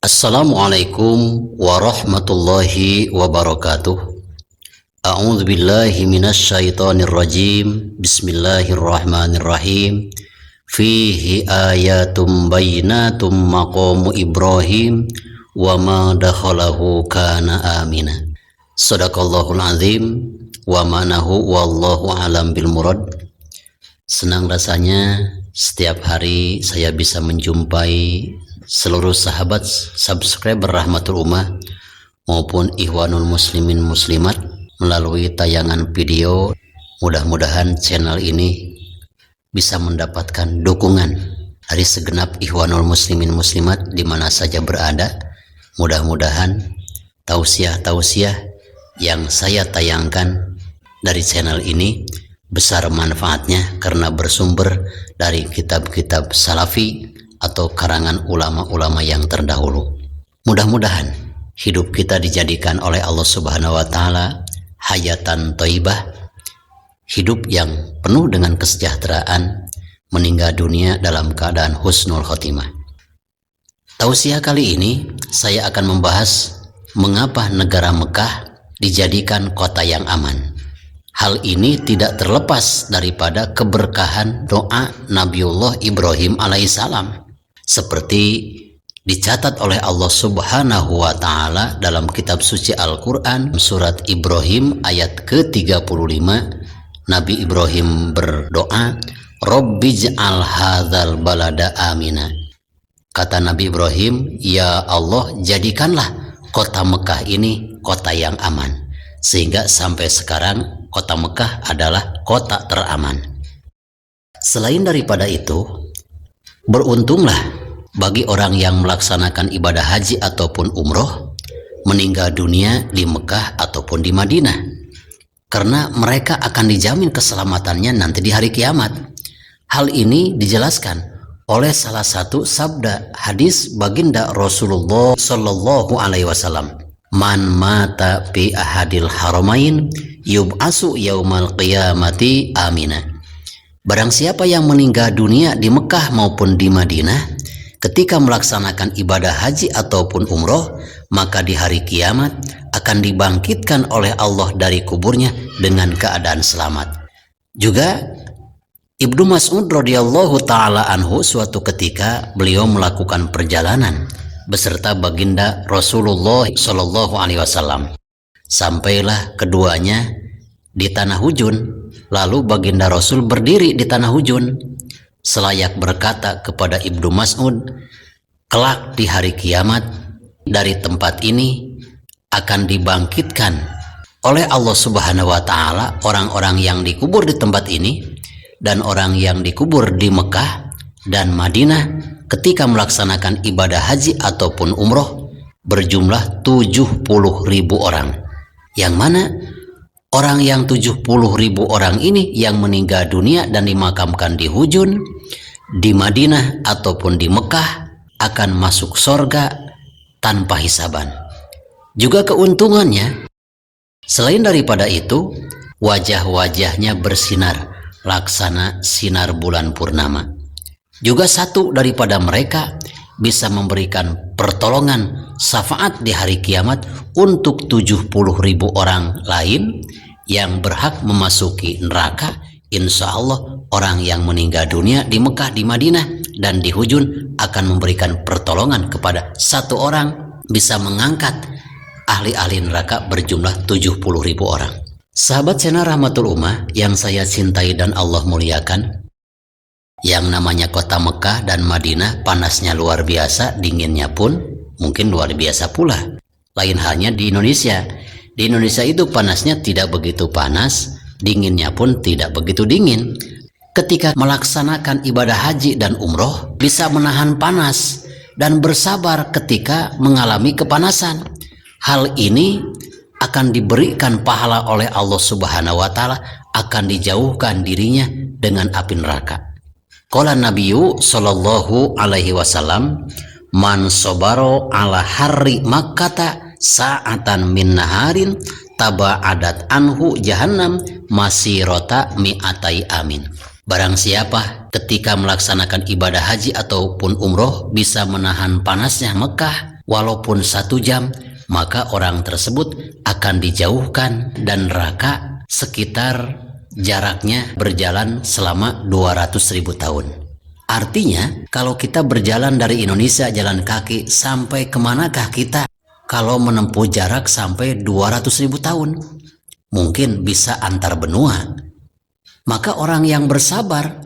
Assalamualaikum warahmatullahi wabarakatuh. A'udzu billahi minasyaitonir rajim. Bismillahirrahmanirrahim. Fihi ayatum bayyinatum maqamu Ibrahim wa ma dakhalahu kana amina. Shadaqallahul azim wa manahu wallahu alam bil murad. Senang rasanya setiap hari saya bisa menjumpai seluruh sahabat subscriber Rahmatul Ummah maupun Ikhwanul Muslimin Muslimat melalui tayangan video. Mudah-mudahan channel ini bisa mendapatkan dukungan dari segenap Ikhwanul Muslimin Muslimat di mana saja berada. Mudah-mudahan tausiah-tausiah yang saya tayangkan dari channel ini besar manfaatnya karena bersumber dari kitab-kitab salafi atau karangan ulama-ulama yang terdahulu. Mudah-mudahan hidup kita dijadikan oleh Allah Subhanahu wa taala hayatan thayyibah, hidup yang penuh dengan kesejahteraan, meninggal dunia dalam keadaan husnul khotimah. Tausiah kali ini saya akan membahas mengapa negara Mekah dijadikan kota yang aman. Hal ini tidak terlepas daripada keberkahan doa Nabiullah Ibrahim alaihissalam, seperti dicatat oleh Allah Subhanahu wa taala dalam kitab suci Al-Qur'an surat Ibrahim ayat ke-35. Nabi Ibrahim berdoa, Rabbij'al hadzal balada amina. Kata Nabi Ibrahim, ya Allah, jadikanlah kota Mekah ini kota yang aman. Sehingga sampai sekarang kota Mekah adalah kota teraman. Selain daripada itu, beruntunglah bagi orang yang melaksanakan ibadah haji ataupun umroh meninggal dunia di Mekah ataupun di Madinah, karena mereka akan dijamin keselamatannya nanti di hari kiamat. Hal ini dijelaskan oleh salah satu sabda hadis baginda Rasulullah Shallallahu Alaihi Wasallam, man mata fi ahadil haramain yub'asu yaumal qiyamati amina. Barang siapa yang meninggal dunia di Mekah maupun di Madinah ketika melaksanakan ibadah haji ataupun umroh, maka di hari kiamat akan dibangkitkan oleh Allah dari kuburnya dengan keadaan selamat. Juga Ibnu Mas'ud radhiyallahu taala anhu suatu ketika beliau melakukan perjalanan beserta baginda Rasulullah Shallallahu Alaihi Wasallam. Sampailah keduanya di tanah hujun, lalu baginda Rasul berdiri di tanah hujun selayak berkata kepada Ibnu Mas'ud, kelak di hari kiamat dari tempat ini akan dibangkitkan oleh Allah Subhanahu wa taala orang-orang yang dikubur di tempat ini dan orang yang dikubur di Mekah dan Madinah ketika melaksanakan ibadah haji ataupun umroh berjumlah 70.000 orang. Yang mana orang yang 70.000 orang ini yang meninggal dunia dan dimakamkan di hujun, di Madinah ataupun di Mekah akan masuk surga tanpa hisaban. Juga keuntungannya, selain daripada itu, wajah-wajahnya bersinar laksana sinar bulan purnama. Juga satu daripada mereka bisa memberikan pertolongan syafaat di hari kiamat untuk 70.000 orang lain yang berhak memasuki neraka. Insya Allah orang yang meninggal dunia di Mekah, di Madinah dan di hujun akan memberikan pertolongan kepada satu orang, bisa mengangkat ahli-ahli neraka berjumlah 70.000 orang. Sahabat channel Rahmatul Ummah yang saya cintai dan Allah muliakan, yang namanya kota Mekah dan Madinah panasnya luar biasa, dinginnya pun mungkin luar biasa pula. Lain halnya di Indonesia. Di Indonesia itu panasnya tidak begitu panas, dinginnya pun tidak begitu dingin. Ketika melaksanakan ibadah haji dan umroh bisa menahan panas dan bersabar ketika mengalami kepanasan. Hal ini akan diberikan pahala oleh Allah Subhanahu wa taala, akan dijauhkan dirinya dengan api neraka. Qala Nabiyyu sallallahu alaihi wasallam, man sabaro ala harri makkata sa'atan min naharin taba'adat anhu jahannam masirota mi'atai amin. Barang siapa ketika melaksanakan ibadah haji ataupun umroh bisa menahan panasnya Mekah walaupun 1 jam, maka orang tersebut akan dijauhkan dan neraka sekitar jaraknya berjalan selama 200.000 tahun. Artinya kalau kita berjalan dari Indonesia jalan kaki sampai kemanakah kita kalau menempuh jarak sampai 200.000 tahun? Mungkin bisa antar benua. Maka orang yang bersabar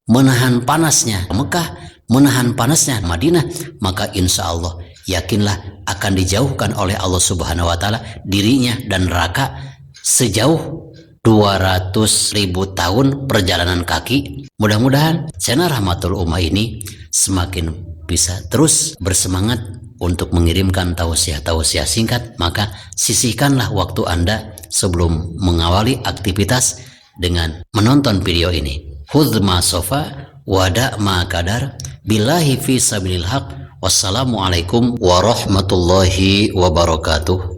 menahan panasnya Mekah, menahan panasnya Madinah, maka insya Allah yakinlah akan dijauhkan oleh Allah Subhanahu wa Ta'ala dirinya dan neraka sejauh 200.000 tahun perjalanan kaki. Mudah-mudahan channel Rahmatul Ummah ini semakin bisa terus bersemangat untuk mengirimkan tausiah-tausiah singkat. Maka sisihkanlah waktu Anda sebelum mengawali aktivitas dengan menonton video ini. Khudh ma sofa wada ma kadar billahi fi sabilil haq. Wassalamualaikum warahmatullahi wabarakatuh.